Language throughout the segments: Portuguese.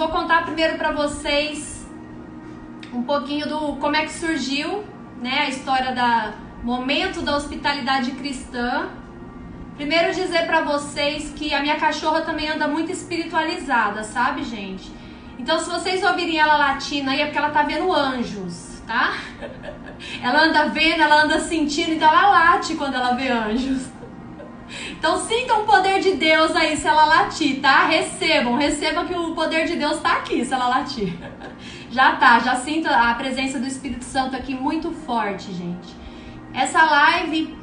vou contar primeiro para vocês um pouquinho do como é que surgiu, né, a história da momento da hospitalidade cristã. Primeiro dizer para vocês que a minha cachorra também anda muito espiritualizada, sabe, gente? Então, se vocês ouvirem ela latindo aí, é porque ela tá vendo anjos, tá? Ela anda vendo, ela anda sentindo, então ela late quando ela vê anjos. Então, sintam o poder de Deus aí se ela latir, tá? Recebam que o poder de Deus tá aqui se ela latir. Já sinto a presença do Espírito Santo aqui muito forte, gente. Essa live,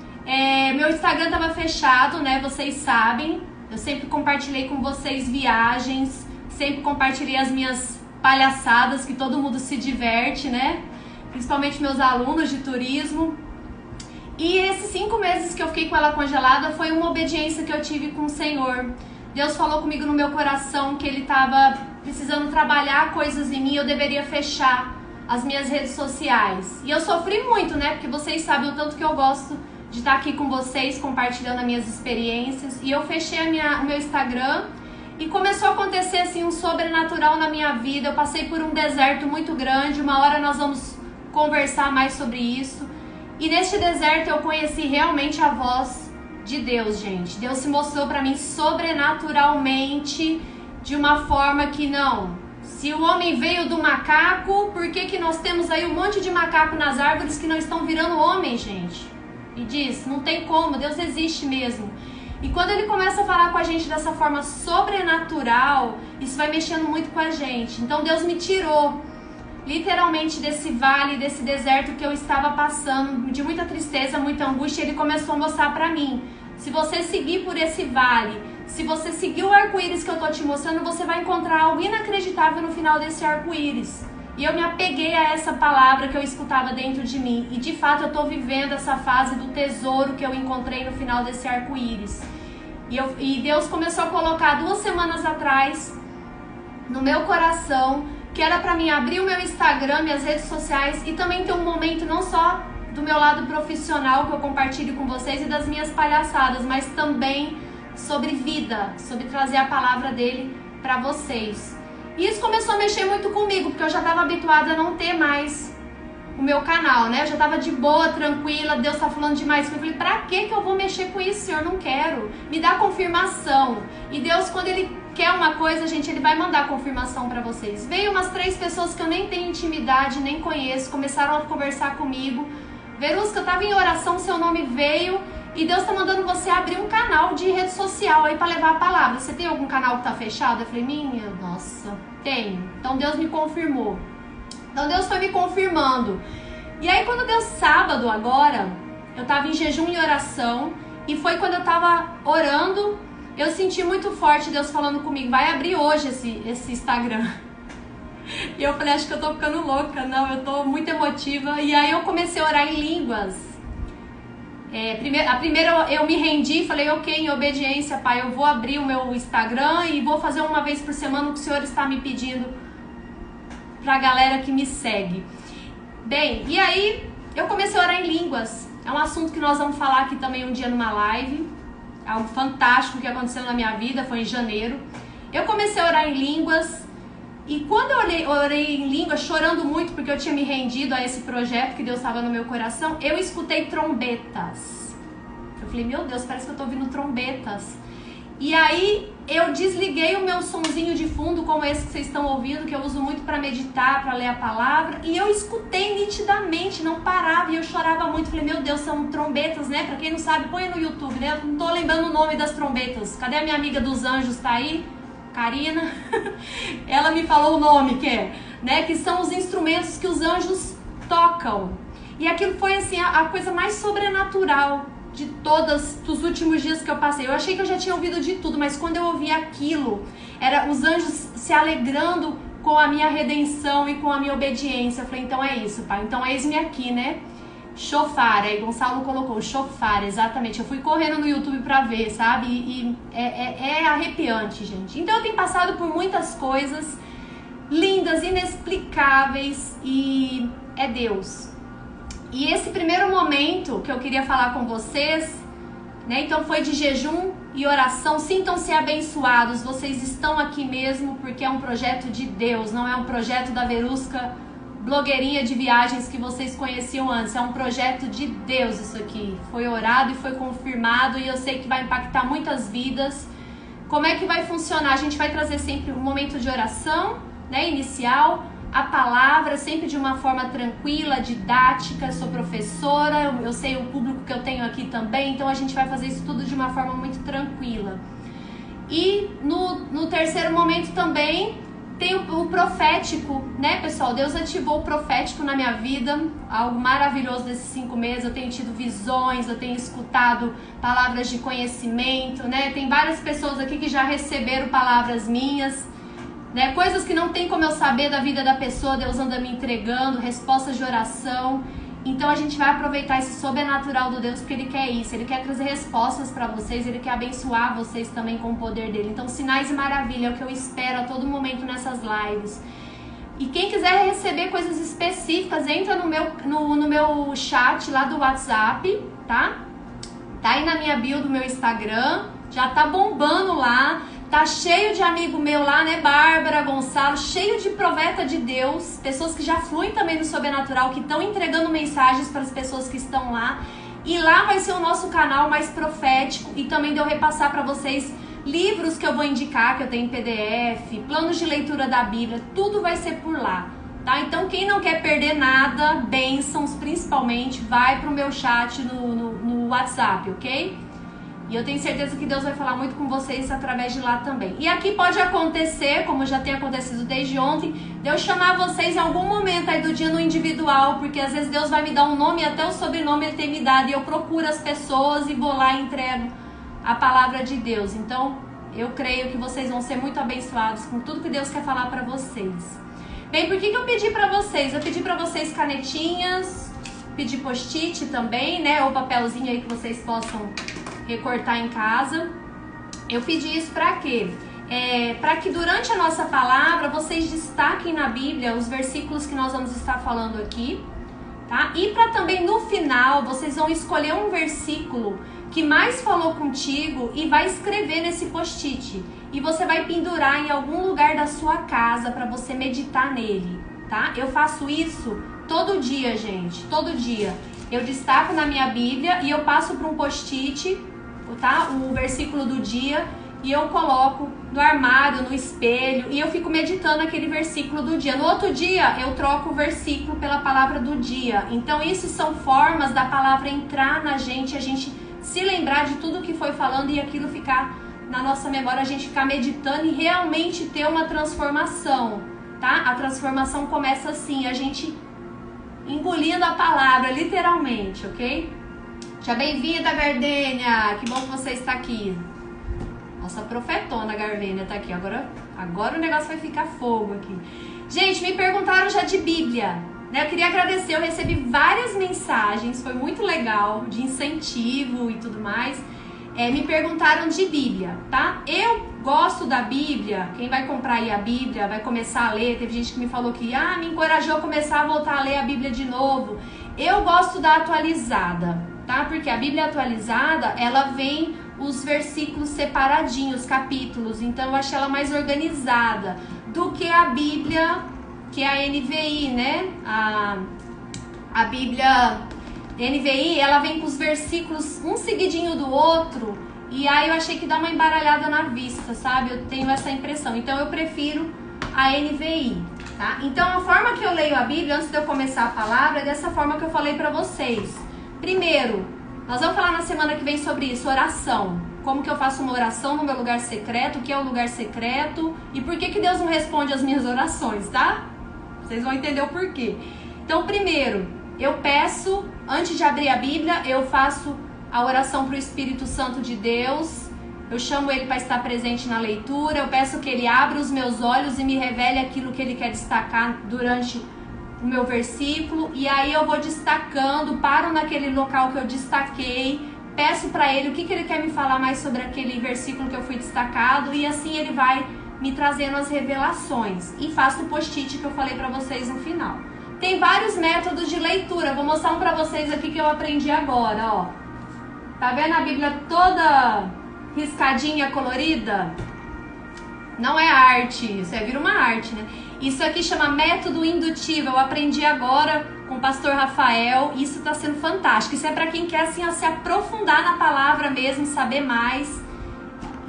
meu Instagram tava fechado, né? Vocês sabem. Eu sempre compartilhei com vocês viagens, sempre compartilhei as minhas palhaçadas, que todo mundo se diverte, né? Principalmente meus alunos de turismo. E esses 5 meses que eu fiquei com ela congelada foi uma obediência que eu tive com o Senhor. Deus falou comigo no meu coração que Ele estava precisando trabalhar coisas em mim, eu deveria fechar as minhas redes sociais. E eu sofri muito, né? Porque vocês sabem o tanto que eu gosto de estar aqui com vocês, compartilhando as minhas experiências. E eu fechei o meu Instagram e começou a acontecer assim um sobrenatural na minha vida. Eu passei por um deserto muito grande, uma hora nós vamos conversar mais sobre isso. E neste deserto eu conheci realmente a voz de Deus, gente. Deus se mostrou para mim sobrenaturalmente, de uma forma que não. Se o homem veio do macaco, por que nós temos aí um monte de macaco nas árvores que não estão virando homem, gente? E diz, não tem como, Deus existe mesmo. E quando Ele começa a falar com a gente dessa forma sobrenatural, isso vai mexendo muito com a gente. Então Deus me tirou literalmente desse vale, desse deserto que eu estava passando, de muita tristeza, muita angústia. Ele começou a mostrar pra mim, se você seguir por esse vale, se você seguir o arco-íris que eu tô te mostrando, você vai encontrar algo inacreditável no final desse arco-íris. E eu me apeguei a essa palavra que eu escutava dentro de mim, e de fato eu tô vivendo essa fase do tesouro que eu encontrei no final desse arco-íris. E Deus começou a colocar 2 semanas atrás no meu coração que era para mim abrir o meu Instagram, minhas redes sociais, e também ter um momento não só do meu lado profissional que eu compartilho com vocês e das minhas palhaçadas, mas também sobre vida, sobre trazer a palavra dele para vocês. E isso começou a mexer muito comigo, porque eu já estava habituada a não ter mais o meu canal, né? Eu já estava de boa, tranquila, Deus tá falando demais. Eu falei, pra que eu vou mexer com isso, Senhor? Não quero. Me dá confirmação. E Deus, quando Ele quer uma coisa, gente, Ele vai mandar confirmação pra vocês. Veio umas 3 pessoas que eu nem tenho intimidade, nem conheço, começaram a conversar comigo. Verusca, eu tava em oração, seu nome veio, e Deus tá mandando você abrir um canal de rede social aí pra levar a palavra. Você tem algum canal que tá fechado? Eu falei, nossa, tenho. Então Deus me confirmou. Então Deus foi me confirmando. E aí quando deu sábado agora, eu tava em jejum e oração, e foi quando eu tava orando, eu senti muito forte Deus falando comigo, vai abrir hoje esse Instagram. E eu falei, acho que eu tô ficando louca, não, eu tô muito emotiva. E aí eu comecei a orar em línguas. A primeira eu me rendi, falei, ok, em obediência, Pai, eu vou abrir o meu Instagram e vou fazer uma vez por semana o que o Senhor está me pedindo pra galera que me segue. Bem, e aí eu comecei a orar em línguas. É um assunto que nós vamos falar aqui também um dia numa live. É algo fantástico que aconteceu na minha vida, foi em janeiro. Eu comecei a orar em línguas. E quando eu orei em línguas, chorando muito porque eu tinha me rendido a esse projeto que Deus estava no meu coração, eu escutei trombetas. Eu falei, meu Deus, parece que eu tô ouvindo trombetas. E aí eu desliguei o meu sonzinho de fundo, como esse que vocês estão ouvindo, que eu uso muito para meditar, para ler a palavra, e eu escutei nitidamente, não parava, e eu chorava muito. Falei, meu Deus, são trombetas, né? Para quem não sabe, põe no YouTube, né? Eu não tô lembrando o nome das trombetas. Cadê a minha amiga dos anjos? Tá aí? Karina? Ela me falou o nome, que são os instrumentos que os anjos tocam. E aquilo foi assim a coisa mais sobrenatural de dos últimos dias que eu passei. Eu achei que eu já tinha ouvido de tudo, mas quando eu ouvi aquilo, era os anjos se alegrando com a minha redenção e com a minha obediência. Eu falei, então é isso, Pai, então eis-me aqui, né? Shofar, aí Gonçalo colocou shofar, exatamente. Eu fui correndo no YouTube pra ver, sabe? E é arrepiante, gente. Então eu tenho passado por muitas coisas lindas, inexplicáveis, e é Deus. E esse primeiro momento que eu queria falar com vocês, né? Então foi de jejum e oração. Sintam-se abençoados, vocês estão aqui mesmo porque é um projeto de Deus, não é um projeto da Verusca, blogueirinha de viagens que vocês conheciam antes. É um projeto de Deus isso aqui. Foi orado e foi confirmado e eu sei que vai impactar muitas vidas. Como é que vai funcionar? A gente vai trazer sempre um momento de oração, né, inicial, a palavra sempre de uma forma tranquila, didática. Sou professora, eu sei o público que eu tenho aqui também, então a gente vai fazer isso tudo de uma forma muito tranquila. E no terceiro momento também tem o profético, né, pessoal? Deus ativou o profético na minha vida, algo maravilhoso desses 5 meses. Eu tenho tido visões, eu tenho escutado palavras de conhecimento, né? Tem várias pessoas aqui que já receberam palavras minhas, né? Coisas que não tem como eu saber da vida da pessoa, Deus anda me entregando, respostas de oração. Então a gente vai aproveitar esse sobrenatural do Deus, porque Ele quer isso, Ele quer trazer respostas para vocês, Ele quer abençoar vocês também com o poder dEle. Então sinais e maravilha é o que eu espero a todo momento nessas lives. E quem quiser receber coisas específicas, entra no meu chat lá do WhatsApp, tá? Tá aí na minha bio do meu Instagram, já tá bombando lá. Tá cheio de amigo meu lá, né? Bárbara, Gonçalo, cheio de profeta de Deus, pessoas que já fluem também no sobrenatural, que estão entregando mensagens para as pessoas que estão lá. E lá vai ser o nosso canal mais profético e também de eu repassar para vocês livros que eu vou indicar, que eu tenho em PDF, planos de leitura da Bíblia, tudo vai ser por lá, tá? Então quem não quer perder nada, bênçãos principalmente, vai pro meu chat no WhatsApp, ok? E eu tenho certeza que Deus vai falar muito com vocês através de lá também. E aqui pode acontecer, como já tem acontecido desde ontem, de eu chamar vocês em algum momento aí do dia no individual, porque às vezes Deus vai me dar um nome e até o sobrenome Ele tem me dado, e eu procuro as pessoas e vou lá e entrego a palavra de Deus. Então, eu creio que vocês vão ser muito abençoados com tudo que Deus quer falar para vocês. Bem, por que eu pedi para vocês? Eu pedi para vocês canetinhas, pedi post-it também, né, ou papelzinho aí que vocês possam recortar em casa. Eu pedi isso para quê? Para que durante a nossa palavra vocês destaquem na Bíblia os versículos que nós vamos estar falando aqui, tá? E para também no final vocês vão escolher um versículo que mais falou contigo e vai escrever nesse post-it. E você vai pendurar em algum lugar da sua casa para você meditar nele, tá? Eu faço isso todo dia, gente, todo dia. Eu destaco na minha Bíblia e eu passo para um post-it, tá? O versículo do dia, e eu coloco no armário, no espelho, e eu fico meditando aquele versículo do dia. No outro dia eu troco o versículo pela palavra do dia. Então isso são formas da palavra entrar na gente, a gente se lembrar de tudo que foi falando e aquilo ficar na nossa memória, a gente ficar meditando e realmente ter uma transformação, tá? A transformação começa assim, a gente engolindo a palavra, literalmente, ok? Seja bem-vinda, Gardênia! Que bom que você está aqui. Nossa profetona, Gardênia, tá aqui. Agora o negócio vai ficar fogo aqui. Gente, me perguntaram já de Bíblia, né? Eu queria agradecer, eu recebi várias mensagens, foi muito legal, de incentivo e tudo mais. Me perguntaram de Bíblia, tá? Eu gosto da Bíblia, quem vai comprar aí a Bíblia, vai começar a ler, teve gente que me falou que me encorajou a começar a voltar a ler a Bíblia de novo. Eu gosto da atualizada, tá? Porque a Bíblia atualizada, ela vem os versículos separadinhos, capítulos, então eu achei ela mais organizada do que a Bíblia, que é a NVI, né? A Bíblia NVI, ela vem com os versículos um seguidinho do outro, e aí eu achei que dá uma embaralhada na vista, sabe? Eu tenho essa impressão, então eu prefiro a NVI, tá? Então a forma que eu leio a Bíblia, antes de eu começar a palavra, é dessa forma que eu falei pra vocês. Primeiro, nós vamos falar na semana que vem sobre isso, oração. Como que eu faço uma oração no meu lugar secreto, o que é o lugar secreto e por que Deus não responde as minhas orações, tá? Vocês vão entender o porquê. Então, primeiro, eu peço, antes de abrir a Bíblia, eu faço a oração para o Espírito Santo de Deus. Eu chamo ele para estar presente na leitura. Eu peço que ele abra os meus olhos e me revele aquilo que ele quer destacar durante o meu versículo. E aí eu vou destacando, paro naquele local que eu destaquei, peço para ele o que ele quer me falar mais sobre aquele versículo que eu fui destacado. E assim ele vai me trazendo as revelações. E faço o post-it que eu falei para vocês no final. Tem vários métodos de leitura. Vou mostrar um para vocês aqui que eu aprendi agora, ó. Tá vendo a Bíblia toda riscadinha colorida? Não é arte, isso vira uma arte, né? Isso aqui chama método indutivo, eu aprendi agora com o pastor Rafael, isso tá sendo fantástico. Isso é para quem quer assim, se aprofundar na palavra mesmo, saber mais.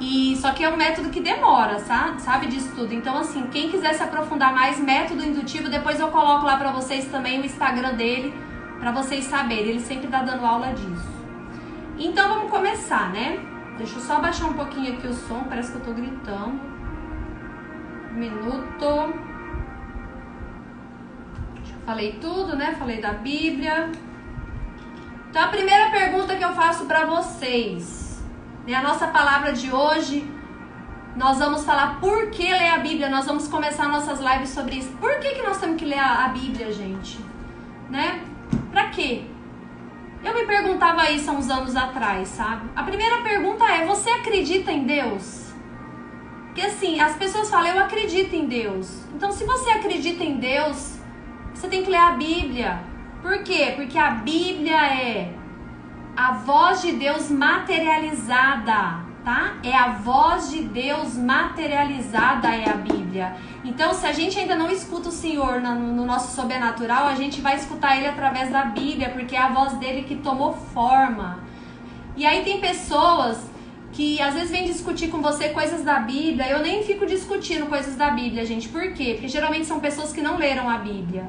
E só que é um método que demora, sabe disso tudo. Então assim, quem quiser se aprofundar mais, método indutivo, depois eu coloco lá para vocês também o Instagram dele, para vocês saberem. Ele sempre tá dando aula disso. Então vamos começar, né? Deixa eu só abaixar um pouquinho aqui o som, parece que eu tô gritando. Um minuto. Falei tudo, né? Falei da Bíblia. Então a primeira pergunta que eu faço para vocês, né? A nossa palavra de hoje, nós vamos falar por que ler a Bíblia. Nós vamos começar nossas lives sobre isso. Por que nós temos que ler a Bíblia, gente? Né? Pra quê? Eu me perguntava isso há uns anos atrás, sabe? A primeira pergunta é, você acredita em Deus? Porque assim, as pessoas falam, eu acredito em Deus. Então se você acredita em Deus, você tem que ler a Bíblia. Por quê? Porque a Bíblia é a voz de Deus materializada, tá? É a voz de Deus materializada, é a Bíblia. Então, se a gente ainda não escuta o Senhor no nosso sobrenatural, a gente vai escutar Ele através da Bíblia, porque é a voz dele que tomou forma. E aí tem pessoas que às vezes vêm discutir com você coisas da Bíblia. Eu nem fico discutindo coisas da Bíblia, gente. Por quê? Porque geralmente são pessoas que não leram a Bíblia,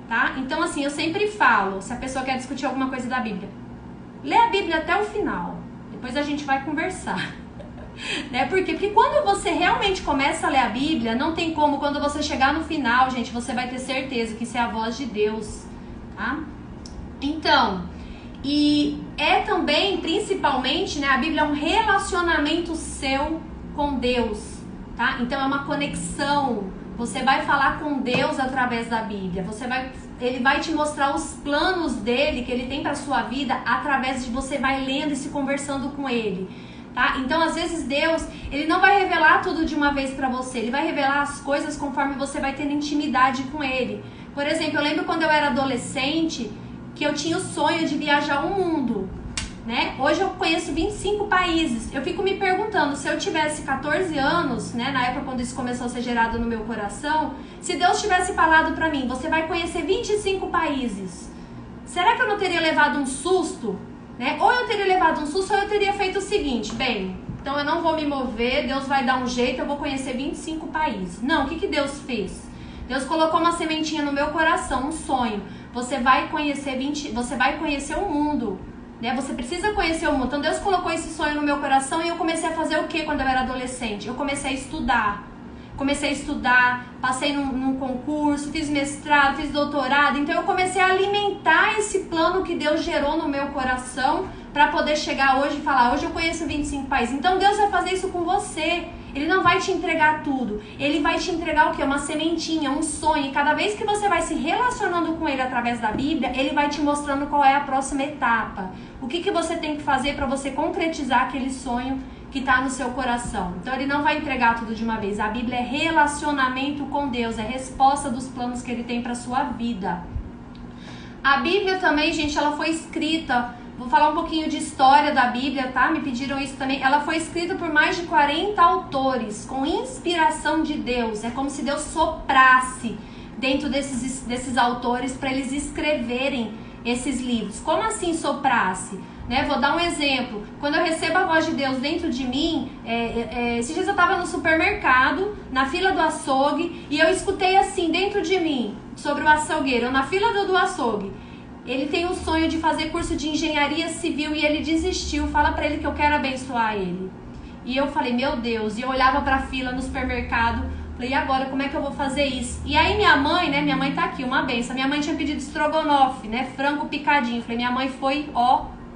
tá? Então, assim, eu sempre falo, se a pessoa quer discutir alguma coisa da Bíblia, lê a Bíblia até o final. Depois a gente vai conversar. Né? Por quê? Porque quando você realmente começa a ler a Bíblia, não tem como, quando você chegar no final, gente, você vai ter certeza que isso é a voz de Deus, tá? Então, e é também, principalmente, né, a Bíblia é um relacionamento seu com Deus, tá? Então é uma conexão. Você vai falar com Deus através da Bíblia. Ele vai te mostrar os planos dele, que ele tem para sua vida, através de você vai lendo e se conversando com ele. Tá? Então, às vezes, Deus, ele não vai revelar tudo de uma vez pra você. Ele vai revelar as coisas conforme você vai tendo intimidade com ele. Por exemplo, eu lembro quando eu era adolescente, que eu tinha o sonho de viajar o mundo, né? Hoje eu conheço 25 países. Eu fico me perguntando, se eu tivesse 14 anos, né, na época quando isso começou a ser gerado no meu coração, se Deus tivesse falado pra mim, você vai conhecer 25 países, será que eu não teria levado um susto? Né? Ou eu teria levado um susto, ou eu teria feito o seguinte, bem, então eu não vou me mover, Deus vai dar um jeito, eu vou conhecer 25 países. Não, o que Deus fez? Deus colocou uma sementinha no meu coração, um sonho. Você vai conhecer o mundo, né? Você precisa conhecer o mundo. Então Deus colocou esse sonho no meu coração e eu comecei a fazer o que quando eu era adolescente? Eu comecei a estudar. Passei num concurso, fiz mestrado, fiz doutorado. Então eu comecei a alimentar esse plano que Deus gerou no meu coração para poder chegar hoje e falar, hoje eu conheço 25 países. Então Deus vai fazer isso com você. Ele não vai te entregar tudo. Ele vai te entregar o quê? Uma sementinha, um sonho. E cada vez que você vai se relacionando com ele através da Bíblia, ele vai te mostrando qual é a próxima etapa. O que você tem que fazer para você concretizar aquele sonho que está no seu coração. Então ele não vai entregar tudo de uma vez. A Bíblia é relacionamento com Deus, é resposta dos planos que ele tem para sua vida. A Bíblia também, gente, ela foi escrita, vou falar um pouquinho de história da Bíblia, tá? Me pediram isso também. Ela foi escrita por mais de 40 autores, com inspiração de Deus. É como se Deus soprasse dentro desses autores para eles escreverem esses livros. Como assim soprasse? Né? Vou dar um exemplo. Quando eu recebo a voz de Deus dentro de mim, esses dias eu estava no supermercado, na fila do açougue, e eu escutei assim dentro de mim, sobre o açougueiro, na fila do açougue. Ele tem um sonho de fazer curso de engenharia civil e ele desistiu. Fala pra ele que eu quero abençoar ele. E eu falei, meu Deus, e eu olhava pra fila no supermercado, falei, e agora, como é que eu vou fazer isso? E aí minha mãe, né, minha mãe tá aqui, uma benção. Minha mãe tinha pedido estrogonofe, né, frango picadinho. Falei, minha mãe foi,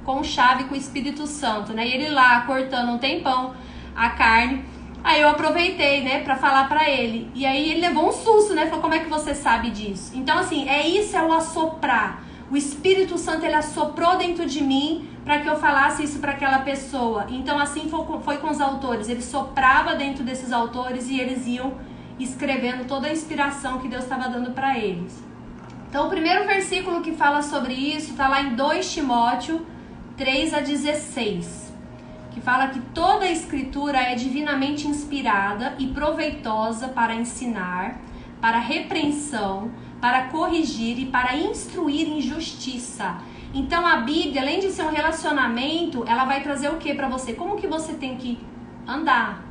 com chave, com o Espírito Santo, né? E ele lá, cortando um tempão a carne. Aí eu aproveitei, né, pra falar pra ele. E aí ele levou um susto, né? Falou, como é que você sabe disso? Então, assim, é o assoprar. O Espírito Santo, ele assoprou dentro de mim para que eu falasse isso para aquela pessoa. Então, assim foi com os autores. Ele soprava dentro desses autores e eles iam escrevendo toda a inspiração que Deus estava dando para eles. Então, o primeiro versículo que fala sobre isso está lá em 2 Timóteo 3 a 16, que fala que toda a escritura é divinamente inspirada e proveitosa para ensinar, para repreensão, para corrigir e para instruir em justiça. Então a Bíblia, além de ser um relacionamento, ela vai trazer o que para você? Como que você tem que andar?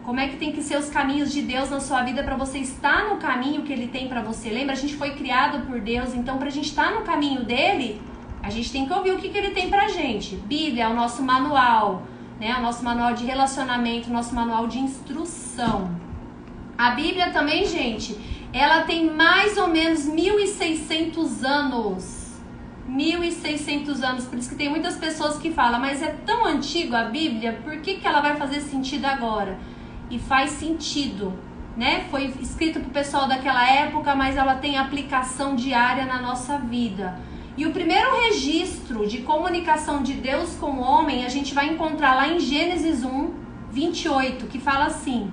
Como é que tem que ser os caminhos de Deus na sua vida para você estar no caminho que Ele tem para você? Lembra, a gente foi criado por Deus, então para a gente estar no caminho dele, a gente tem que ouvir o que Ele tem pra gente. Bíblia é o nosso manual, né? O nosso manual de relacionamento, o nosso manual de instrução. A Bíblia também, gente, ela tem mais ou menos 1.600 anos. 1.600 anos, por isso que tem muitas pessoas que falam, mas é tão antigo a Bíblia, por que ela vai fazer sentido agora? E faz sentido, né? Foi escrito para o pessoal daquela época, mas ela tem aplicação diária na nossa vida. E o primeiro registro de comunicação de Deus com o homem, a gente vai encontrar lá em Gênesis 1, 28, que fala assim: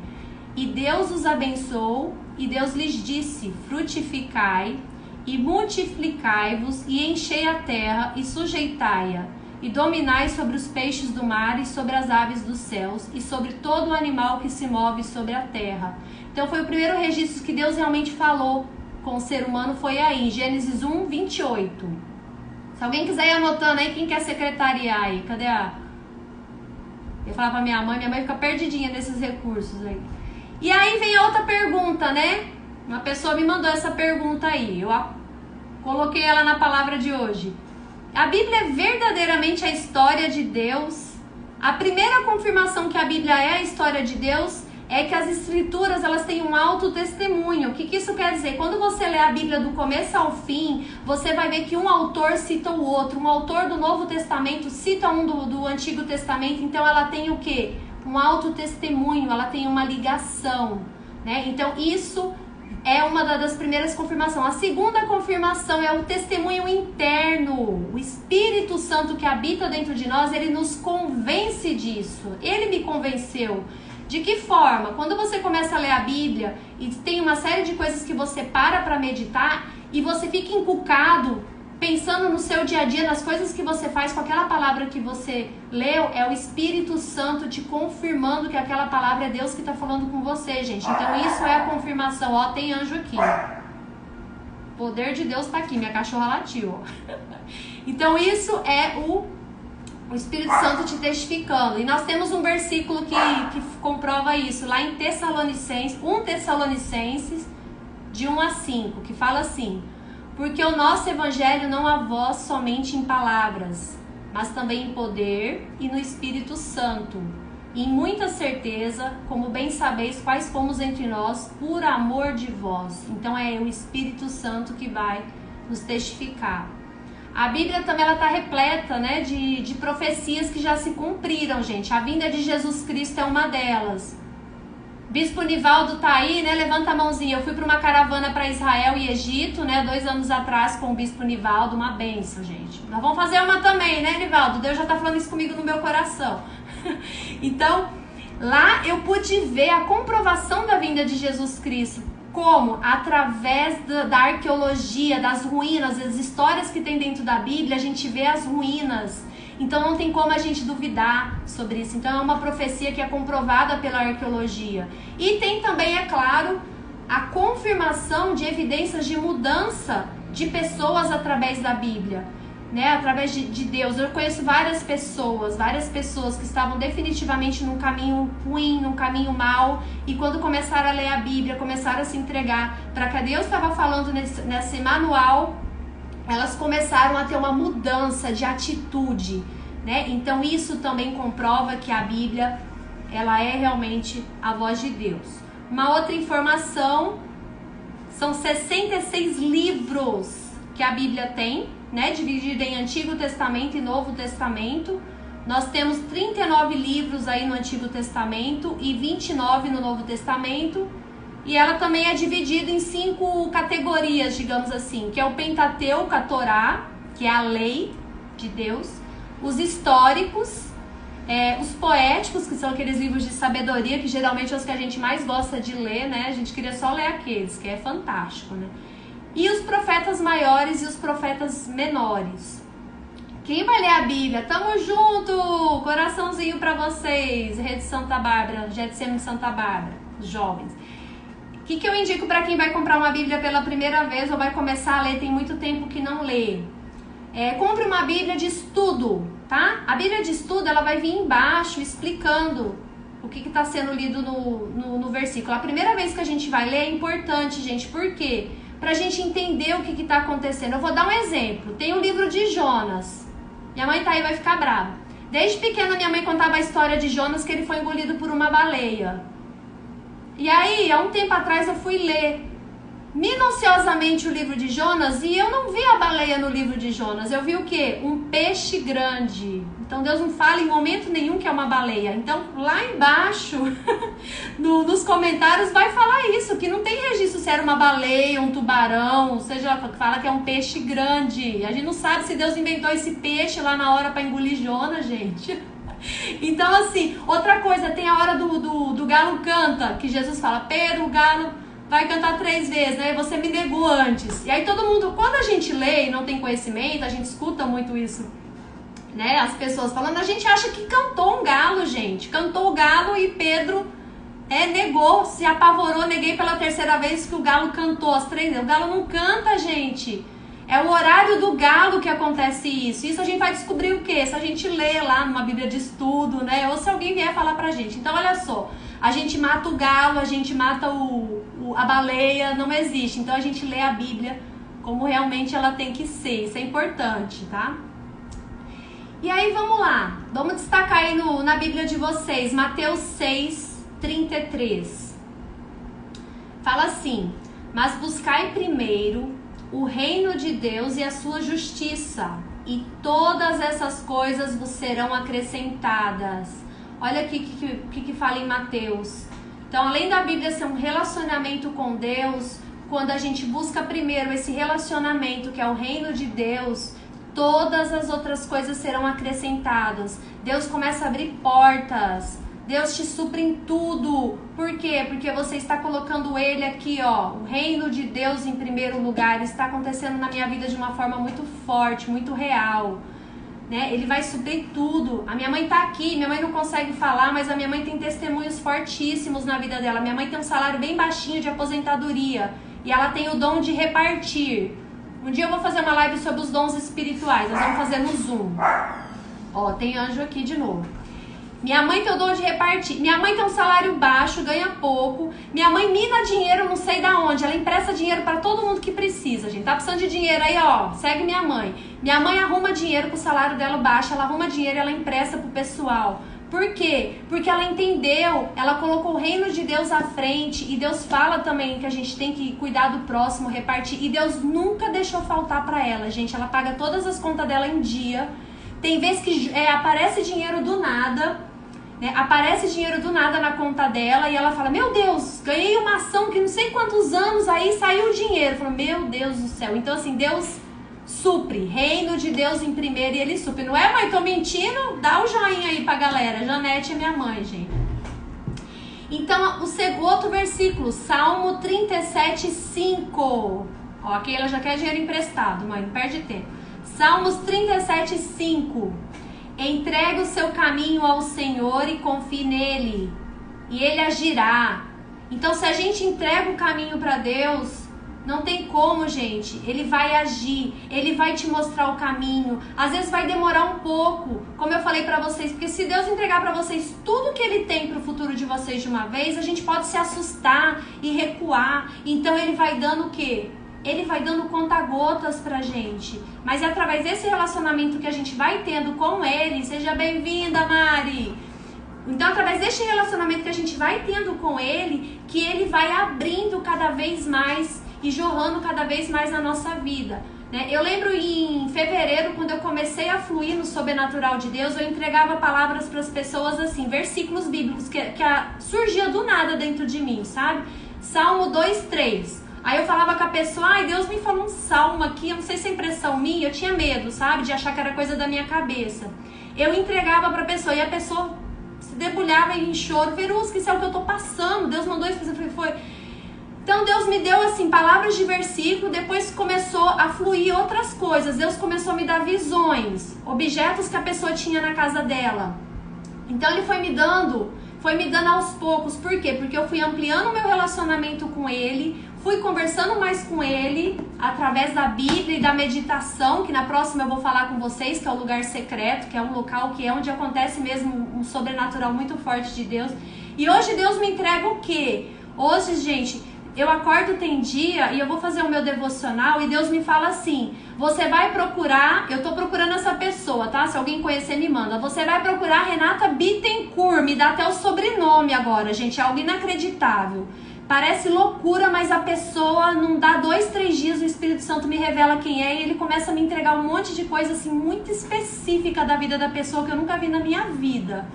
e Deus os abençoou, e Deus lhes disse, frutificai, e multiplicai-vos, e enchei a terra, e sujeitai-a, e dominai sobre os peixes do mar, e sobre as aves dos céus, e sobre todo o animal que se move sobre a terra. Então foi o primeiro registro que Deus realmente falou com o ser humano, foi aí, Gênesis 1, 28. Se alguém quiser ir anotando aí, quem quer secretariar aí? Cadê a... Eu ia falar pra minha mãe fica perdidinha nesses recursos aí. E aí vem a outra pergunta, né? Uma pessoa me mandou essa pergunta aí. Eu coloquei ela na palavra de hoje. A Bíblia é verdadeiramente a história de Deus? A primeira confirmação que a Bíblia é a história de Deus é que as escrituras, elas têm um autotestemunho. O que isso quer dizer? Quando você lê a Bíblia do começo ao fim, você vai ver que um autor cita o outro. Um autor do Novo Testamento cita um do Antigo Testamento. Então ela tem o quê? Um autotestemunho, ela tem uma ligação, né? Então isso é uma das primeiras confirmações. A segunda confirmação é o testemunho interno. O Espírito Santo que habita dentro de nós, ele nos convence disso. Ele me convenceu. De que forma? Quando você começa a ler a Bíblia e tem uma série de coisas que você para meditar e você fica encucado, pensando no seu dia a dia, nas coisas que você faz com aquela palavra que você leu, é o Espírito Santo te confirmando que aquela palavra é Deus que está falando com você, gente. Então isso é a confirmação. Ó, tem anjo aqui. O poder de Deus está aqui. Minha cachorra latiu. Então isso é o Espírito Santo te testificando. E nós temos um versículo que comprova isso, lá em Tessalonicenses, 1 Tessalonicenses, de 1 a 5, que fala assim: porque o nosso evangelho não há voz somente em palavras, mas também em poder e no Espírito Santo, e em muita certeza, como bem sabeis quais fomos entre nós, por amor de vós. Então é o Espírito Santo que vai nos testificar. A Bíblia também está repleta, né, de profecias que já se cumpriram, gente. A vinda de Jesus Cristo é uma delas. Bispo Nivaldo tá aí, né? Levanta a mãozinha. Eu fui para uma caravana para Israel e Egito, né? 2 anos atrás com o Bispo Nivaldo. Uma bênção, gente. Nós vamos fazer uma também, né, Nivaldo? Deus já tá falando isso comigo no meu coração. Então, lá eu pude ver a comprovação da vinda de Jesus Cristo. Como? Através da arqueologia, das ruínas, das histórias que tem dentro da Bíblia, a gente vê as ruínas. Então não tem como a gente duvidar sobre isso. Então é uma profecia que é comprovada pela arqueologia. E tem também, é claro, a confirmação de evidências de mudança de pessoas através da Bíblia, né? Através de Deus. Eu conheço várias pessoas que estavam definitivamente num caminho ruim, num caminho mau, e quando começaram a ler a Bíblia, começaram a se entregar para que Deus estava falando nesse manual, elas começaram a ter uma mudança de atitude, né? Então isso também comprova que a Bíblia, ela é realmente a voz de Deus. Uma outra informação, são 66 livros que a Bíblia tem, né? Dividida em Antigo Testamento e Novo Testamento. Nós temos 39 livros aí no Antigo Testamento e 29 no Novo Testamento. E ela também é dividida em 5 categorias, digamos assim, que é o Pentateuco, a Torá, que é a lei de Deus, os históricos, os poéticos, que são aqueles livros de sabedoria, que geralmente são os que a gente mais gosta de ler, né? A gente queria só ler aqueles, que é fantástico, né? E os profetas maiores e os profetas menores. Quem vai ler a Bíblia? Tamo junto! Coraçãozinho pra vocês. Rede Santa Bárbara, Getsemane Santa Bárbara, jovens. O que eu indico pra quem vai comprar uma Bíblia pela primeira vez ou vai começar a ler, tem muito tempo que não lê? Compre uma Bíblia de estudo, tá? A Bíblia de estudo, ela vai vir embaixo explicando o que está sendo lido no versículo. A primeira vez que a gente vai ler é importante, gente. Por quê? Pra gente entender o que está acontecendo. Eu vou dar um exemplo. Tem o livro de Jonas. Minha mãe tá aí, vai ficar brava. Desde pequena, minha mãe contava a história de Jonas, que ele foi engolido por uma baleia. E aí, há um tempo atrás, eu fui ler minuciosamente o livro de Jonas e eu não vi a baleia no livro de Jonas. Eu vi o quê? Um peixe grande. Então Deus não fala em momento nenhum que é uma baleia. Então lá embaixo nos comentários vai falar isso, que não tem registro se era uma baleia, um tubarão, seja, fala que é um peixe grande. A gente não sabe se Deus inventou esse peixe lá na hora para engolir Jonas, gente. Então assim, outra coisa, tem a hora do galo canta, que Jesus fala, Pedro, o galo vai cantar 3 vezes, né? Você me negou antes. E aí todo mundo, quando a gente lê e não tem conhecimento, a gente escuta muito isso, né? As pessoas falando, a gente acha que cantou um galo, gente. Cantou o galo e Pedro negou, se apavorou, neguei pela 3ª vez que o galo cantou as 3 vezes. O galo não canta, gente. É o horário do galo que acontece isso. Isso a gente vai descobrir o quê? Se a gente lê lá numa Bíblia de estudo, né? Ou se alguém vier falar pra gente. Então, olha só. A gente mata o galo, a gente mata a baleia, não existe. Então, a gente lê a Bíblia como realmente ela tem que ser. Isso é importante, tá? E aí, vamos lá. Vamos destacar aí na Bíblia de vocês. Mateus 6, 33. Fala assim: mas buscai primeiro o reino de Deus e a sua justiça, e todas essas coisas vos serão acrescentadas. Olha aqui o que fala em Mateus. Então, além da Bíblia ser um relacionamento com Deus, quando a gente busca primeiro esse relacionamento, que é o reino de Deus, todas as outras coisas serão acrescentadas. Deus começa a abrir portas. Deus te supre em tudo. Por quê? Porque você está colocando Ele aqui, ó. O reino de Deus em primeiro lugar. Está acontecendo na minha vida de uma forma muito forte, muito real, né? Ele vai suprir tudo. A minha mãe tá aqui, minha mãe não consegue falar, mas a minha mãe tem testemunhos fortíssimos na vida dela. Minha mãe tem um salário bem baixinho de aposentadoria e ela tem o dom de repartir. Um dia eu vou fazer uma live sobre os dons espirituais. Nós vamos fazer no Zoom. Ó, tem anjo aqui de novo. Minha mãe tem o dom de repartir. Minha mãe tem um salário baixo, ganha pouco. Minha mãe mina dinheiro, não sei da onde. Ela empresta dinheiro para todo mundo que precisa, gente. Tá precisando de dinheiro aí, ó. Segue minha mãe. Minha mãe arruma dinheiro pro salário dela baixo. Ela arruma dinheiro e ela empresta pro pessoal. Por quê? Porque ela entendeu, ela colocou o reino de Deus à frente. E Deus fala também que a gente tem que cuidar do próximo, repartir. E Deus nunca deixou faltar para ela, gente. Ela paga todas as contas dela em dia. Tem vezes que aparece dinheiro do nada. Aparece dinheiro do nada na conta dela e ela fala, meu Deus, ganhei uma ação que não sei quantos anos, aí saiu o dinheiro. Fala, meu Deus do céu. Então assim, Deus supre, reino de Deus em primeiro e Ele supre. Não é, mãe? Tô mentindo? Dá o joinha aí pra galera. Janete é minha mãe, gente. Então, o outro versículo, Salmo 37, 5. Ó, aqui ela já quer dinheiro emprestado, mãe, não perde tempo. Salmos 37, 5. Entregue o seu caminho ao Senhor e confie nele, e Ele agirá. Então, se a gente entrega o caminho para Deus, não tem como, gente. Ele vai agir, Ele vai te mostrar o caminho. Às vezes vai demorar um pouco, como eu falei para vocês, porque se Deus entregar para vocês tudo que Ele tem para o futuro de vocês de uma vez, a gente pode se assustar e recuar. Então, Ele vai dando o quê? Ele vai dando conta-gotas pra gente. Mas é através desse relacionamento que a gente vai tendo com Ele. Seja bem-vinda, Mari! Então, através desse relacionamento que a gente vai tendo com Ele, que Ele vai abrindo cada vez mais e jorrando cada vez mais na nossa vida, né? Eu lembro em fevereiro, quando eu comecei a fluir no sobrenatural de Deus, eu entregava palavras para as pessoas assim, versículos bíblicos que surgia do nada dentro de mim, sabe? Salmo 2:3. Aí eu falava com a pessoa, ai, Deus me falou um salmo aqui, eu não sei se é impressão minha, eu tinha medo, sabe, de achar que era coisa da minha cabeça. Eu entregava pra pessoa e a pessoa se debulhava em choro, Verusca, isso é o que eu tô passando, Deus mandou isso, foi. Então Deus me deu assim palavras de versículo, depois começou a fluir outras coisas. Deus começou a me dar visões, objetos que a pessoa tinha na casa dela. Então Ele foi me dando aos poucos. Por quê? Porque eu fui ampliando o meu relacionamento com Ele, fui conversando mais com Ele através da Bíblia e da meditação, que na próxima eu vou falar com vocês, que é o lugar secreto, que é um local que é onde acontece mesmo um sobrenatural muito forte de Deus. E hoje Deus me entrega o quê? Hoje, gente, eu acordo, tem dia, e eu vou fazer o meu devocional e Deus me fala assim: você vai procurar, eu tô procurando essa pessoa, tá? Se alguém conhecer, me manda. Você vai procurar Renata Bittencourt, me dá até o sobrenome agora, gente, é algo inacreditável. Parece loucura, mas a pessoa não dá 2, 3 dias, o Espírito Santo me revela quem é e ele começa a me entregar um monte de coisa assim muito específica da vida da pessoa que eu nunca vi na minha vida.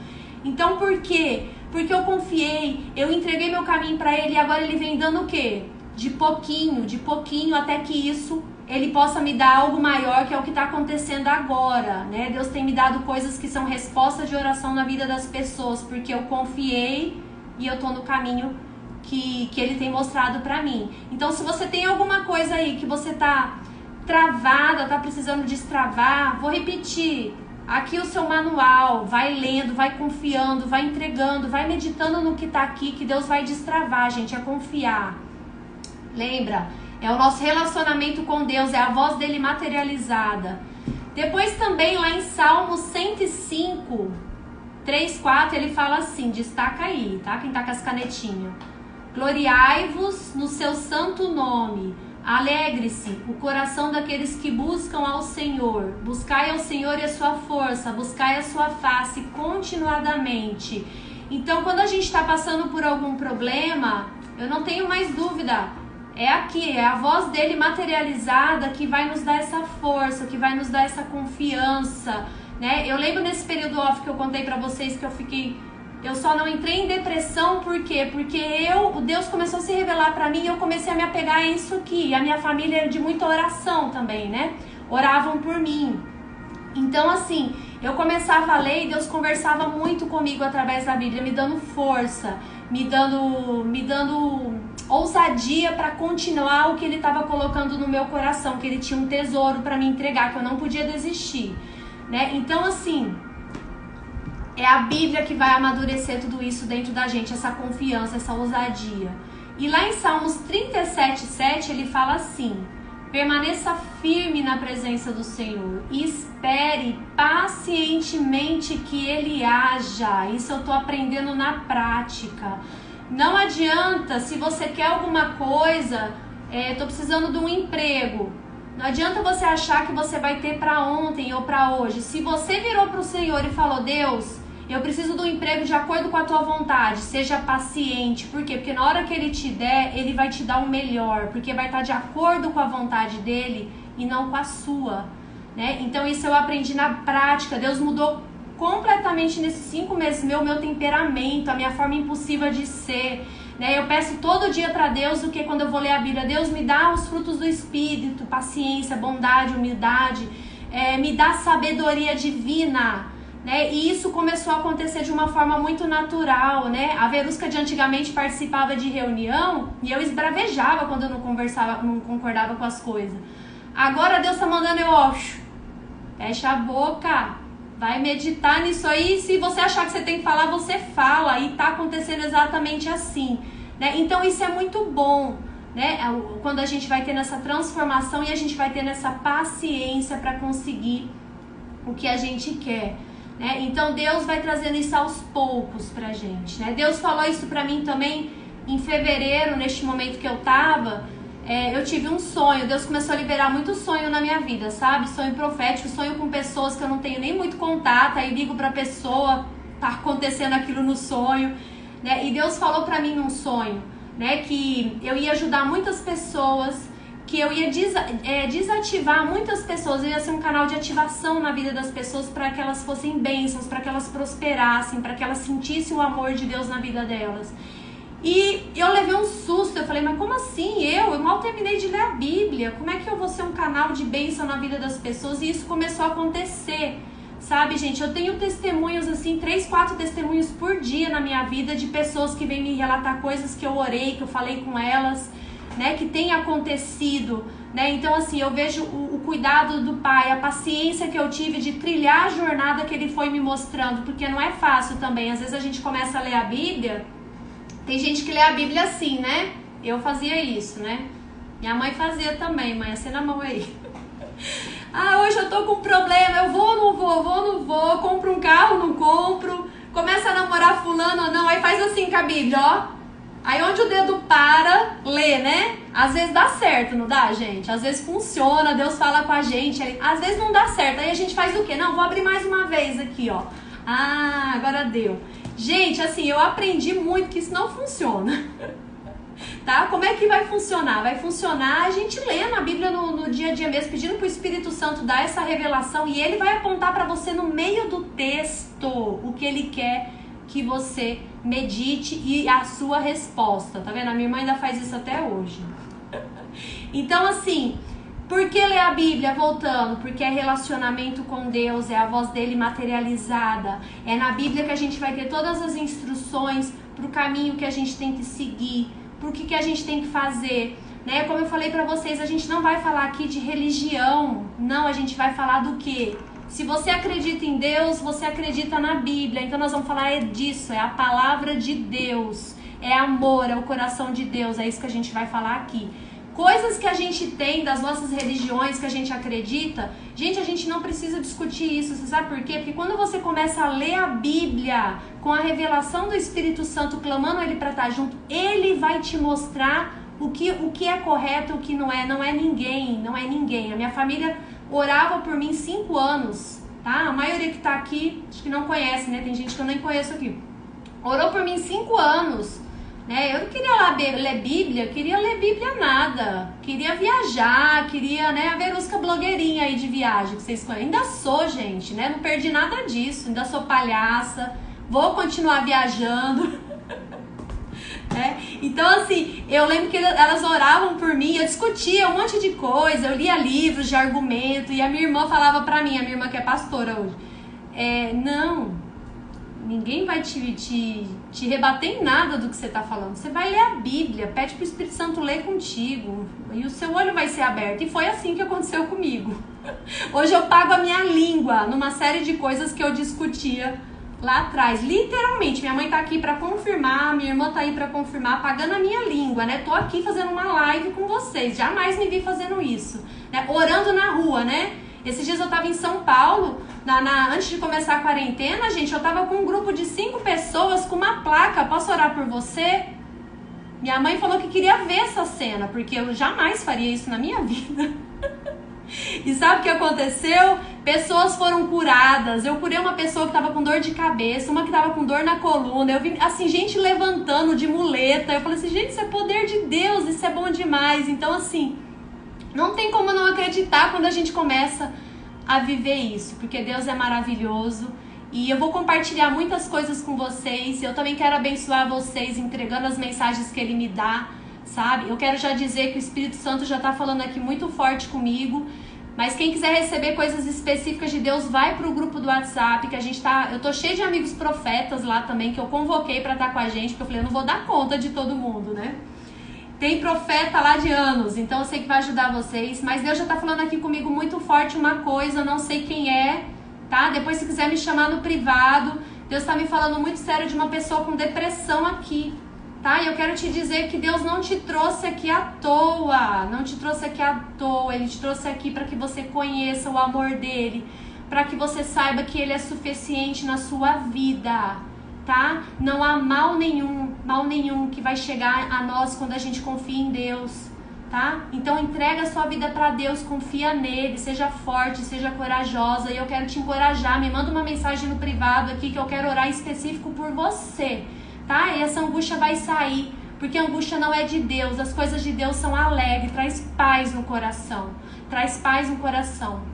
Então por quê? Porque eu confiei, eu entreguei meu caminho para ele e agora ele vem dando o quê? De pouquinho, até que isso ele possa me dar algo maior, que é o que está acontecendo agora, né? Deus tem me dado coisas que são respostas de oração na vida das pessoas, porque eu confiei e eu estou no caminho que ele tem mostrado para mim. Então se você tem alguma coisa aí que você tá travada, tá precisando destravar, vou repetir. Aqui o seu manual, vai lendo, vai confiando, vai entregando, vai meditando no que está aqui, que Deus vai destravar, gente, é confiar. Lembra? É o nosso relacionamento com Deus, é a voz dele materializada. Depois também lá em Salmo 105, 3, 4, ele fala assim, destaca aí, tá? Quem tá com as canetinhas. Gloriai-vos no seu santo nome. Alegre-se o coração daqueles que buscam ao Senhor. Buscai ao Senhor e a sua força, buscai a sua face continuadamente. Então, quando a gente está passando por algum problema, eu não tenho mais dúvida, é aqui, é a voz dele materializada que vai nos dar essa força, que vai nos dar essa confiança, né? Eu lembro nesse período off que eu contei para vocês que eu só não entrei em depressão, por quê? Porque o Deus começou a se revelar pra mim e eu comecei a me apegar a isso aqui. E a minha família era de muita oração também, né? Oravam por mim. Então, assim, eu começava a ler e Deus conversava muito comigo através da Bíblia, me dando força, me dando ousadia para continuar o que Ele estava colocando no meu coração, que Ele tinha um tesouro para me entregar, que eu não podia desistir, né? Então, assim, é a Bíblia que vai amadurecer tudo isso dentro da gente, essa confiança, essa ousadia. E lá em Salmos 37:7 ele fala assim: permaneça firme na presença do Senhor e espere pacientemente que Ele haja. Isso eu tô aprendendo na prática. Não adianta, se você quer alguma coisa, tô precisando de um emprego. Não adianta você achar que você vai ter para ontem ou para hoje. Se você virou para o Senhor e falou: Deus, eu preciso de um emprego de acordo com a tua vontade, seja paciente. Por quê? Porque na hora que Ele te der, Ele vai te dar o melhor, porque vai estar de acordo com a vontade dEle e não com a sua, né? Então isso eu aprendi na prática. Deus mudou completamente nesses 5 meses meu temperamento, a minha forma impulsiva de ser, né? Eu peço todo dia para Deus o que quando eu vou ler a Bíblia: Deus, me dá os frutos do Espírito, paciência, bondade, humildade, me dá sabedoria divina, né? E isso começou a acontecer de uma forma muito natural, né? A Verusca de antigamente participava de reunião e eu esbravejava quando eu não concordava com as coisas. Agora Deus tá mandando fecha a boca, vai meditar nisso aí. Se você achar que você tem que falar, você fala. E tá acontecendo exatamente assim, né? Então isso é muito bom, né? Quando a gente vai tendo essa transformação e a gente vai tendo essa paciência para conseguir o que a gente quer, né? Então Deus vai trazendo isso aos poucos pra gente, né? Deus falou isso pra mim também em fevereiro, neste momento que eu tava. Eu tive um sonho, Deus começou a liberar muito sonho na minha vida, sabe? Sonho profético, sonho com pessoas que eu não tenho nem muito contato, aí ligo pra pessoa, tá acontecendo aquilo no sonho, né? E Deus falou pra mim num sonho, né, que eu ia ajudar muitas pessoas, que eu ia desativar muitas pessoas, eu ia ser um canal de ativação na vida das pessoas para que elas fossem bênçãos, para que elas prosperassem, para que elas sentissem o amor de Deus na vida delas. E eu levei um susto, eu falei: mas como assim? Eu mal terminei de ler a Bíblia, como é que eu vou ser um canal de bênção na vida das pessoas? E isso começou a acontecer, Sabe, gente, eu tenho testemunhos assim, 3, 4 testemunhos por dia na minha vida de pessoas que vêm me relatar coisas que eu orei, que eu falei com elas, né, que tem acontecido, né? Então assim, eu vejo o cuidado do Pai, a paciência que eu tive de trilhar a jornada que Ele foi me mostrando, porque não é fácil também. Às vezes a gente começa a ler a Bíblia, tem gente que lê a Bíblia assim, né? Eu fazia isso, né? Minha mãe fazia também, mãe, acena a mão aí. Ah, hoje eu tô com um problema, eu vou ou não vou, vou ou não vou, compro um carro, não compro, começa a namorar fulano ou não, aí faz assim com a Bíblia, ó. Aí onde o dedo para, lê, né? Às vezes dá certo, não dá, gente? Às vezes funciona, Deus fala com a gente, às vezes não dá certo, aí a gente faz o quê? Não, vou abrir mais uma vez aqui, ó. Ah, agora deu. Gente, assim, eu aprendi muito que isso não funciona. Tá? Como é que vai funcionar? Vai funcionar a gente lendo a Bíblia no dia a dia mesmo, pedindo pro Espírito Santo dar essa revelação, e ele vai apontar para você no meio do texto o que ele quer que você medite e a sua resposta. Tá vendo? A minha irmã ainda faz isso até hoje. Então, assim, por que ler a Bíblia? Voltando, porque é relacionamento com Deus, é a voz dele materializada. É na Bíblia que a gente vai ter todas as instruções pro caminho que a gente tem que seguir, por que a gente tem que fazer, né? Como eu falei pra vocês, a gente não vai falar aqui de religião, não, a gente vai falar do quê? Se você acredita em Deus, você acredita na Bíblia, então nós vamos falar disso, é a palavra de Deus, é amor, é o coração de Deus, é isso que a gente vai falar aqui. Coisas que a gente tem das nossas religiões, que a gente acredita, gente, a gente não precisa discutir isso, você sabe por quê? Porque quando você começa a ler a Bíblia com a revelação do Espírito Santo, clamando ele para estar junto, ele vai te mostrar o que é correto e o que não é ninguém, não é ninguém. A minha família orava por mim 5 anos, tá? A maioria que tá aqui, acho que não conhece, né? Tem gente que eu nem conheço aqui. Orou por mim 5 anos. Né? Eu não queria ler Bíblia, queria ler Bíblia nada, queria viajar, queria, né, a Verusca blogueirinha aí de viagem, que vocês conhecem. Ainda sou, gente, né, não perdi nada disso, ainda sou palhaça, vou continuar viajando. Né? Então, assim, eu lembro que elas oravam por mim, eu discutia um monte de coisa, eu lia livros de argumento, e a minha irmã falava pra mim, a minha irmã que é pastora hoje, ninguém vai te rebater em nada do que você está falando. Você vai ler a Bíblia, pede para o Espírito Santo ler contigo e o seu olho vai ser aberto. E foi assim que aconteceu comigo. Hoje eu pago a minha língua numa série de coisas que eu discutia lá atrás. Literalmente, minha mãe tá aqui para confirmar, minha irmã tá aí para confirmar, pagando a minha língua, né? Tô aqui fazendo uma live com vocês. Jamais me vi fazendo isso, né? Orando na rua, né? Esses dias eu tava em São Paulo, antes de começar a quarentena, gente, eu tava com um grupo de 5 pessoas com uma placa, posso orar por você? Minha mãe falou que queria ver essa cena, porque eu jamais faria isso na minha vida. E sabe o que aconteceu? Pessoas foram curadas, eu curei uma pessoa que tava com dor de cabeça, uma que tava com dor na coluna, eu vi, assim, gente levantando de muleta, eu falei assim, gente, isso é poder de Deus, isso é bom demais. Então, assim, não tem como não acreditar quando a gente começa a viver isso, porque Deus é maravilhoso e eu vou compartilhar muitas coisas com vocês. Eu também quero abençoar vocês entregando as mensagens que Ele me dá, sabe? Eu quero já dizer que o Espírito Santo já está falando aqui muito forte comigo, mas quem quiser receber coisas específicas de Deus, vai pro grupo do WhatsApp, que a gente tá... Eu tô cheia de amigos profetas lá também, que eu convoquei para estar com a gente, porque eu falei, eu não vou dar conta de todo mundo, né? Tem profeta lá de anos, então eu sei que vai ajudar vocês. Mas Deus já tá falando aqui comigo muito forte uma coisa, eu não sei quem é, tá? Depois se quiser me chamar no privado. Deus tá me falando muito sério de uma pessoa com depressão aqui, tá? E eu quero te dizer que Deus não te trouxe aqui à toa, não te trouxe aqui à toa. Ele te trouxe aqui para que você conheça o amor dele, para que você saiba que ele é suficiente na sua vida, tá? Não há mal nenhum que vai chegar a nós quando a gente confia em Deus, tá? Então entrega a sua vida para Deus, confia nele, seja forte, seja corajosa. E eu quero te encorajar, me manda uma mensagem no privado aqui que eu quero orar específico por você, tá? E essa angústia vai sair, porque a angústia não é de Deus, as coisas de Deus são alegres, traz paz no coração,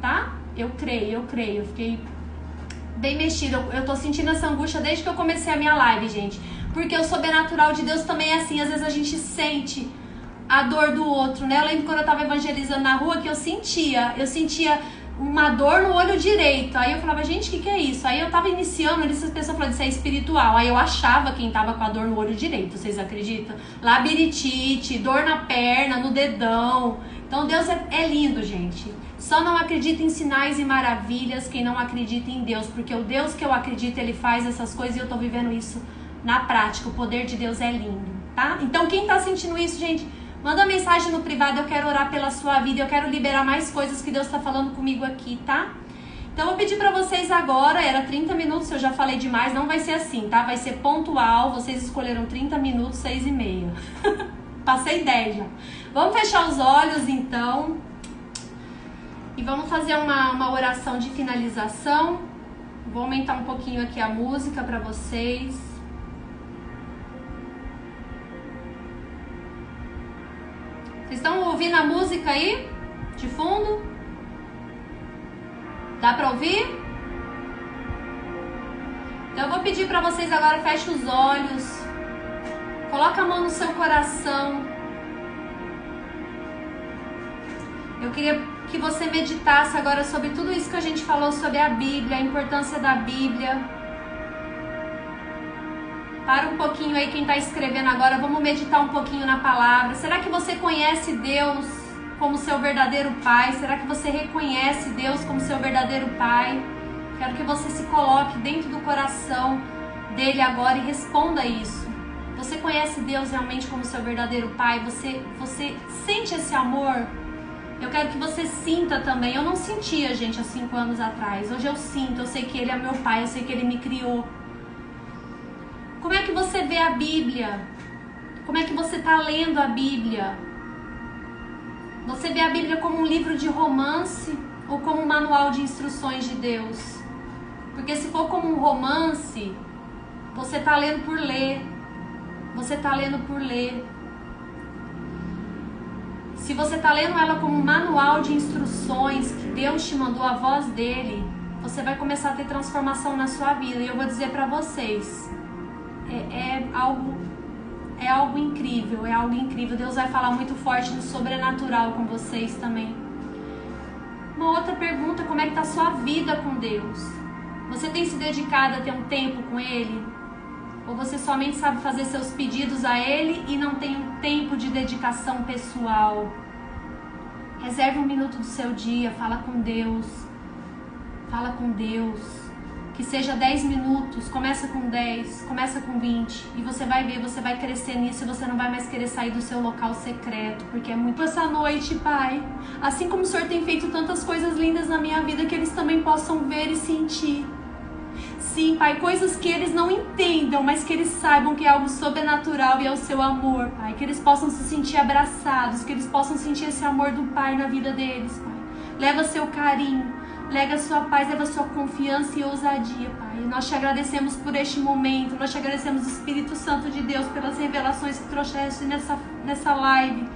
tá? Eu creio, eu fiquei bem mexida, eu tô sentindo essa angústia desde que eu comecei a minha live, gente, porque o sobrenatural de Deus também é assim, às vezes a gente sente a dor do outro, né? Eu lembro quando eu tava evangelizando na rua que eu sentia uma dor no olho direito. Aí eu falava, gente, o que é isso? Aí eu tava iniciando, essas pessoas falando, isso é espiritual. Aí eu achava quem tava com a dor no olho direito, vocês acreditam? Labirintite, dor na perna, no dedão. Então Deus é lindo, gente. Só não acredita em sinais e maravilhas quem não acredita em Deus, porque o Deus que eu acredito, Ele faz essas coisas e eu tô vivendo isso na prática. O poder de Deus é lindo, tá? Então quem tá sentindo isso, gente, manda mensagem no privado, eu quero orar pela sua vida, eu quero liberar mais coisas que Deus tá falando comigo aqui, tá? Então eu vou pedir pra vocês agora, era 30 minutos, eu já falei demais, não vai ser assim, tá? Vai ser pontual, vocês escolheram 30 minutos, 6h30. Passei 10 já. Vamos fechar os olhos, então. E vamos fazer uma oração de finalização. Vou aumentar um pouquinho aqui a música para vocês. Vocês estão ouvindo a música aí? De fundo? Dá para ouvir? Então eu vou pedir para vocês agora, fechem os olhos. Coloca a mão no seu coração. Eu queria que você meditasse agora sobre tudo isso que a gente falou sobre a Bíblia, a importância da Bíblia. Para um pouquinho aí quem está escrevendo agora, vamos meditar um pouquinho na palavra. Será que você conhece Deus como seu verdadeiro Pai? Será que você reconhece Deus como seu verdadeiro Pai? Quero que você se coloque dentro do coração dele agora e responda isso. Você conhece Deus realmente como seu verdadeiro Pai? Você sente esse amor? Eu quero que você sinta também. Eu não sentia, gente, há 5 anos atrás. Hoje eu sinto, eu sei que Ele é meu Pai, eu sei que Ele me criou. Como é que você vê a Bíblia? Como é que você está lendo a Bíblia? Você vê a Bíblia como um livro de romance ou como um manual de instruções de Deus? Porque se for como um romance, você está lendo por ler. Você está lendo por ler. Se você está lendo ela como um manual de instruções que Deus te mandou, a voz dele, você vai começar a ter transformação na sua vida. E eu vou dizer para vocês, é algo incrível, é algo incrível. Deus vai falar muito forte no sobrenatural com vocês também. Uma outra pergunta, como é que está a sua vida com Deus? Você tem se dedicado a ter um tempo com Ele? Ou você somente sabe fazer seus pedidos a Ele e não tem um tempo de dedicação pessoal? Reserve 1 minuto do seu dia, fala com Deus. Fala com Deus. Que seja 10 minutos, começa com 10, começa com 20. E você vai ver, você vai crescer nisso e você não vai mais querer sair do seu local secreto. Porque é muito essa noite, Pai. Assim como o Senhor tem feito tantas coisas lindas na minha vida, que eles também possam ver e sentir. Sim, Pai, coisas que eles não entendam, mas que eles saibam que é algo sobrenatural e é o seu amor, Pai. Que eles possam se sentir abraçados, que eles possam sentir esse amor do Pai na vida deles, Pai. Leva seu carinho, leva a sua paz, leva a sua confiança e ousadia, Pai. Nós te agradecemos por este momento, nós te agradecemos, Espírito Santo de Deus, pelas revelações que trouxeste nessa live.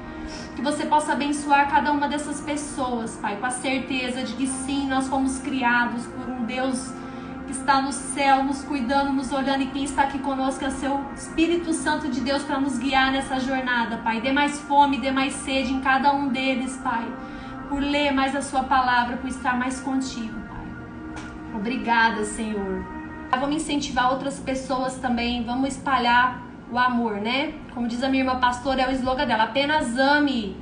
Que você possa abençoar cada uma dessas pessoas, Pai, com a certeza de que sim, nós fomos criados por um Deus que está no céu, nos cuidando, nos olhando, e quem está aqui conosco é o seu Espírito Santo de Deus para nos guiar nessa jornada, Pai. Dê mais fome, dê mais sede em cada um deles, Pai, por ler mais a sua palavra, por estar mais contigo, Pai. Obrigada, Senhor. Vamos incentivar outras pessoas também, vamos espalhar o amor, né? Como diz a minha irmã pastora, é o slogan dela, apenas ame,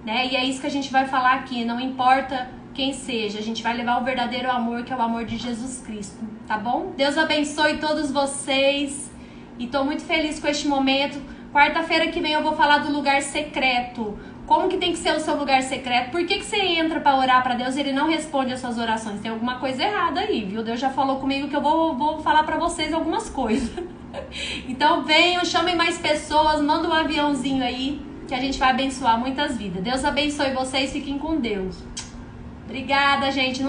né? E é isso que a gente vai falar aqui, não importa quem seja, a gente vai levar o verdadeiro amor, que é o amor de Jesus Cristo, tá bom? Deus abençoe todos vocês e tô muito feliz com este momento. Quarta-feira que vem eu vou falar do lugar secreto. Como que tem que ser o seu lugar secreto? Por que você entra para orar para Deus e Ele não responde as suas orações? Tem alguma coisa errada aí, viu? Deus já falou comigo que eu vou falar para vocês algumas coisas. Então venham, chamem mais pessoas, manda um aviãozinho aí, que a gente vai abençoar muitas vidas. Deus abençoe vocês, fiquem com Deus. Obrigada, gente.